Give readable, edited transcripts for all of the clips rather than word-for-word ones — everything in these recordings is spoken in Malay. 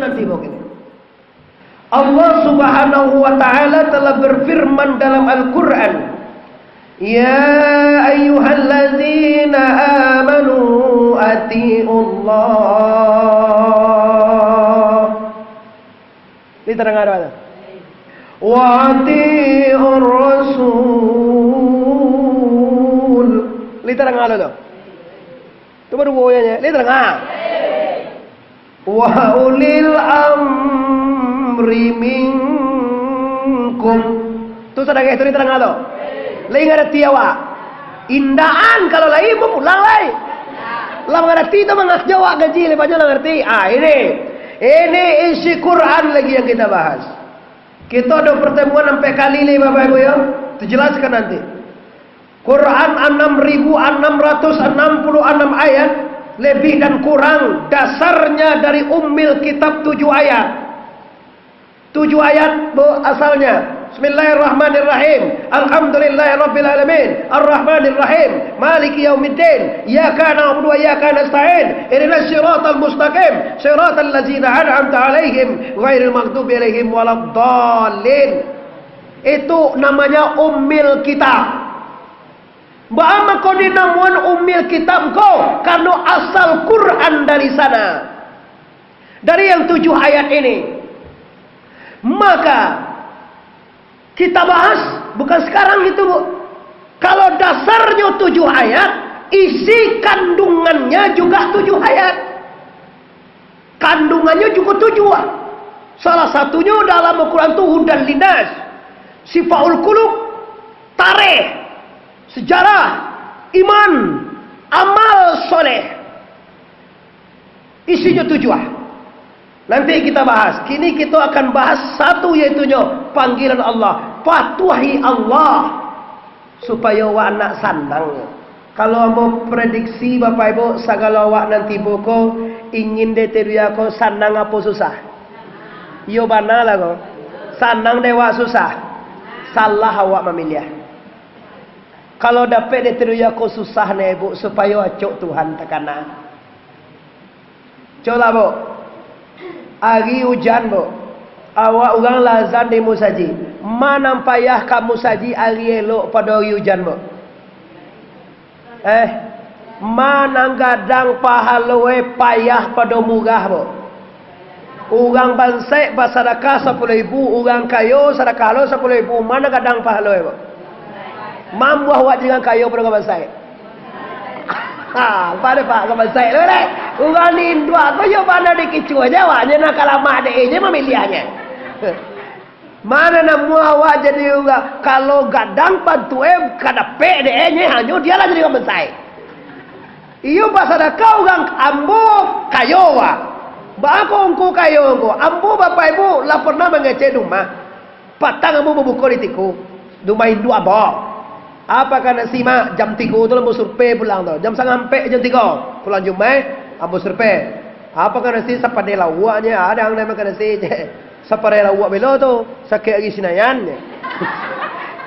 nanti begini. Allah Subhanahu wa taala telah berfirman dalam Al-Qur'an, "Ya ayyuhalladzina amanu atiiullah." Ini terdengar apa? Wa atiiur rasul. Ini terdengar apa? Itu baru boyanya. Ini terdengar. Wa ulil amri minkum. Tu sedang itu terang atau? Lai ngerti awak. Indaan kalau lai mau pulang lai. Lah ngerti tu mengas Jawa gaji lepas lah ngerti. Ini isi Quran lagi yang kita bahas. Kita ada pertemuan sampai kali ni Bapak Ibu ya. Dijelaskan nanti. Quran 6.666 ayat. Lebih dan kurang dasarnya dari Ummil Kitab 7 ayat. 7 ayat asalnya. Bismillahirrahmanirrahim. Alhamdulillahirabbil alamin. Arrahmanir rahim. Maliki yaumiddin. Iyyaka na'budu wa iyyaka nasta'in. Ihdinas siratal mustaqim. Siratal ladzina an'amta 'alaihim ghairil maghdubi 'alaihim waladdallin. Itu namanya Ummil Kitab. Bagaimana kau dinamuan Ummil Kitab kau? Karena asal Quran dari sana. Dari yang 7 ayat ini. Maka kita bahas bukan sekarang itu, Bu. Kalau dasarnya 7 ayat, isi kandungannya juga 7 ayat. Kandungannya juga 7. Salah satunya dalam Al-Quran itu hudan linnas, sifaul qulub, tarikh, sejarah, iman, amal soleh. Isinya 7. Nanti kita bahas. Kini kita akan bahas satu, yaitunya panggilan Allah. Patuhi Allah supaya awak nak sandang. Kalau mau prediksi Bapak Ibu, segala awak nanti buku ingin deteria ko sandang apa susah? Yo bana lah ko. Sandang dewa susah. Salah awak memilih. Kalau dapat deteria ko susah nih Bu, supaya acok Tuhan tekana. Coba Bu. Hari hujan Bu, awak orang lazan di musaji. Mana payah kamu saji hari elok pada hari hujan Bu? Mana gadang pahalwe payah pada murah Bu? Orang bansai bersedekah 10.000, orang kayo sedekah lo 10.000. Mana gadang pahalwe Bu? Mampu awak jangan kayo pada bansai. Pada Pak bansai lo deh. Orang ni dua ko yo mana dikicu aja awaknya nak kalama adeknya memilihnya. Mana namu awak jadi juga kalau gadang pantue kadape adeknya hanya dia lah jadi orang bansai. Iyo pasada kau orang ambo kayo wa. Ba ko engko kayo engko. Ambo Bapak Ibu lah pernah mengecek rumah. Patang ambo bubuko di tiku. Rumah Hindu abok. Apa kena simak jam 3 tu lampu survei pulang tu. Jam 2.30 jam 3 pulang Jumaat ambo survei. Apa kena si sapade lawaknya ada yang nama kena si sapade lawak belo tu sakit lagi sinayan.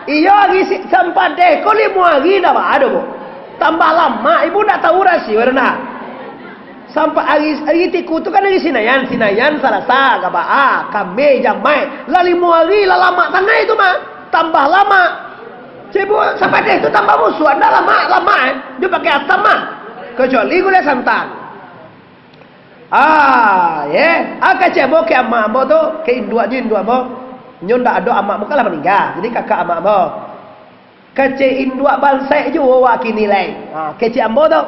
Iya lagi sampade ko 5 hari dah ada Bu. Tambah lama ibu nak tahu rahsia warna. Sampai hari tiku tu kan lagi sinayan Selasa Gabaa Kami Jamai lah 5 hari lah lama tengah itu mah tambah lama. Cibu sampai deh itu tambah musuh anda lama dia pakai atam mah kecuali gula santan. Akak cebo ke amak mo tu ke induk mo nyon dak ada amak mo kalah meninggal jadi kakak amak mo kece induk bansai jo wakini lain kece ambo tu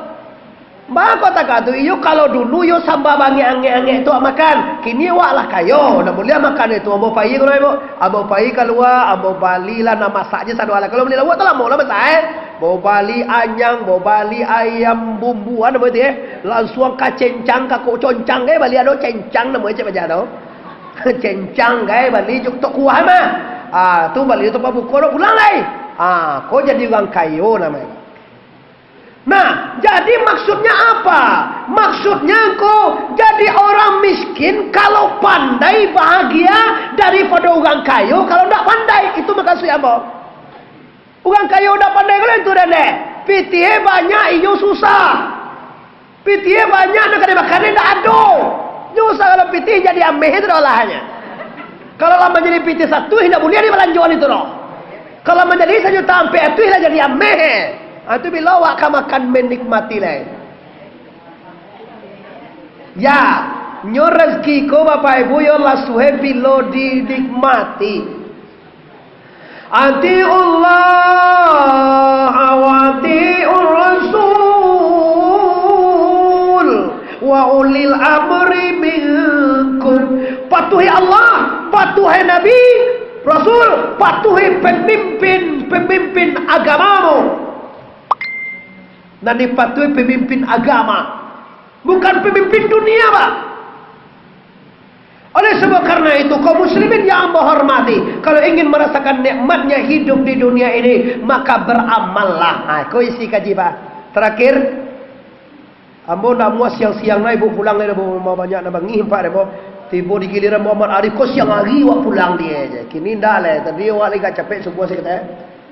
mbak kota katu iyo kalau dulu yo samba bangi ange-ange tu makan kini wak lah kayo nak boleh makan itu ambo pai kalau ibu ambo pai keluar ambo bali lah nama saknya satu ala kalau beli lawak tu lah mau lah besar bawa bali anyang bawa bali ayam bumbuan apa tu langsung ka cencang ka ko concang bali ada cencang nama cak baca tu cencang bali juk tok kuah mah tu bali tu babu ko pulang lai kau jadi orang kayo namanya. Nah, jadi maksudnya apa? Maksudnya kau jadi orang miskin kalau pandai bahagia daripada orang kaya kalau tak pandai. Itu maksudnya apa? Orang kaya tak pandai kalau itu dah deh. Pitihe banyak iyo susah. Pitihe banyak nak ada makan tak ada. Nyusah kalau pitih jadi ameh itu olahannya. Kalau lama jadi pitih satu, tidak boleh di belanjuan itu loh. Kalau menjadi 1 juta sampai itu, tidak jadi ameh. Itu bila wak makan menikmati lah. Ya, nyo rezeki ko Bapak Ibu yo la suhe bilo dinikmati. Atiullah wa atiur rasul wa ulil amri minkum. Patuhi Allah, patuhi Nabi, Rasul, patuhi pemimpin agamamu. Dan dipatuhi pemimpin agama, bukan pemimpin dunia, Pak. Oleh sebab karena itu, kaum muslimin yang menghormati, kalau ingin merasakan nikmatnya hidup di dunia ini, maka beramallah. Kau isi kaji, Pak. Terakhir, ambo nak muas siang-siang na ibu pulang ni ibu mau banyak nak bangih Pak ibu. Tiba di giliran Muhammad Arif kau siang hari wak pulang dia aja. Kini dah lah. Tadi wak lagi capek subuh saya kata.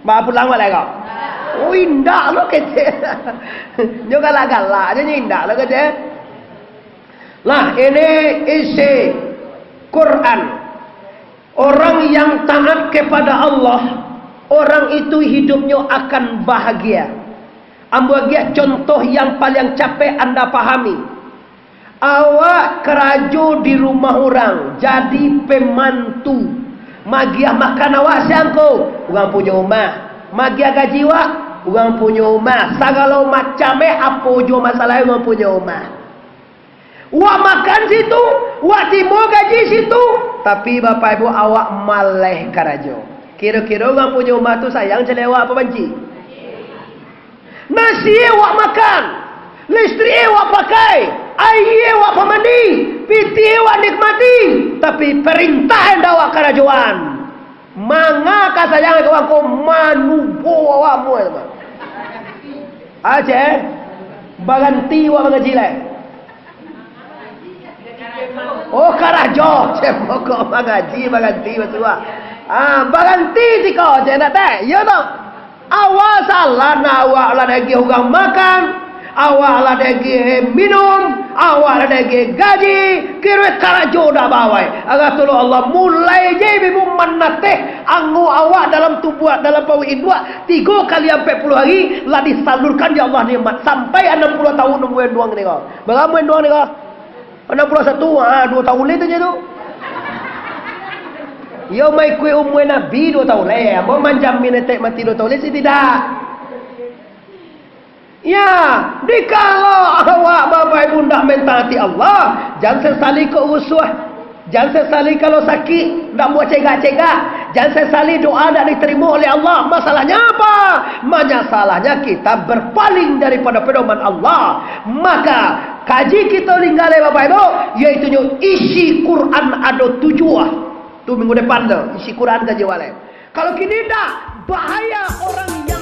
Mak pulang wak lagi kau. Oh indah lo kece. Nyo galak-galak aja indah lo kece. Lah ini isi Quran. Orang yang taat kepada Allah, orang itu hidupnya akan bahagia. Ambil contoh yang paling capek anda pahami. Awak kerajo di rumah orang, jadi pemantu. Magiah makan awak siangko, orang punya rumah. Magiah gaji awak, orang punya rumah. Segala macamnya apa jo masalah orang punya rumah. Wak makan situ, wak timur gaji situ. Tapi Bapak Ibu awak maleh kerajo. Kira-kira orang punya rumah tu sayang celewa apa benci? Nasi awak makan, listrik awak pakai, air awak pemandi, piti awak nikmati. Tapi perintah yang awak kerajuan, mangaka sayang kawan ko manubo awakmu teman. Aceh, baganti awak mengaji lah. Oh karajo, pokok mengaji baganti betul. Baganti si kau je nak tak? Ya tak? Awak salah na awak lah dagi orang makan, awak lah dagi minum, awak lah dagi gaji, kira karajo dah bawai. Agar tolong Allah mulai je ibu menateh anggu awak dalam tubuh dalam pawi indua 3 kali sampai 10 hari lah disalurkan ya Allah nikmat sampai 60 tahun nungguin doang ni kau. Berapa doang ni kau? 61, 2 tahun itu je tu. Yo mai kue umur Nabi 2 tahun leh. Mau manjamin etek mati 2 tahun leh sih tidak. Ya, dikalau awak Bapak Ibu ndak mentaati Allah, jangan sesali ke usuh. Jangan sesali kalau sakit, ndak buat cegak-cegak. Jangan sesali doa ndak diterima oleh Allah. Masalahnya apa? Masalahnya kita berpaling daripada pedoman Allah. Maka kaji kita tinggal Bapak Ibu, yaitu isi Quran ada 7. Tu minggu depan tu isi Quran kaji wale. Kalau kini dah bahaya orang yang